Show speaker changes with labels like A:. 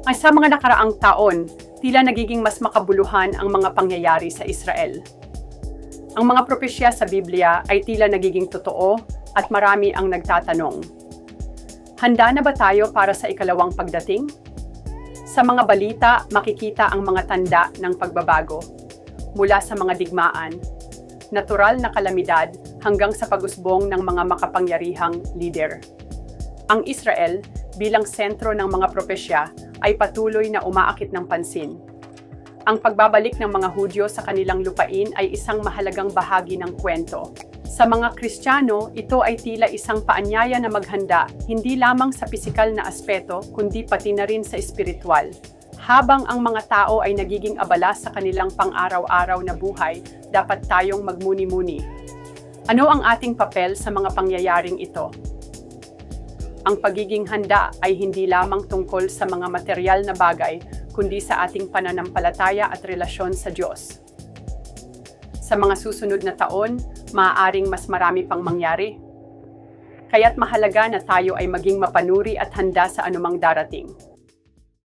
A: Ay sa mga nakaraang taon, tila nagiging mas makabuluhan ang mga pangyayari sa Israel. Ang mga propesya sa Biblia ay tila nagiging totoo at marami ang nagtatanong. Handa na ba tayo para sa ikalawang pagdating? Sa mga balita, makikita ang mga tanda ng pagbabago. Mula sa mga digmaan, natural na kalamidad hanggang sa pag-usbong ng mga makapangyarihang lider. Ang Israel, bilang sentro ng mga propesya, ay patuloy na umaakit ng pansin. Ang pagbabalik ng mga Hudyo sa kanilang lupain ay isang mahalagang bahagi ng kwento. Sa mga Kristiyano, ito ay tila isang paanyaya na maghanda, hindi lamang sa pisikal na aspeto, kundi pati na rin sa espiritual. Habang ang mga tao ay nagiging abala sa kanilang pang-araw-araw na buhay, dapat tayong magmuni-muni. Ano ang ating papel sa mga pangyayaring ito? Ang pagiging handa ay hindi lamang tungkol sa mga material na bagay, kundi sa ating pananampalataya at relasyon sa Diyos. Sa mga susunod na taon, maaaring mas marami pang mangyari. Kaya't mahalaga na tayo ay maging mapanuri at handa sa anumang darating.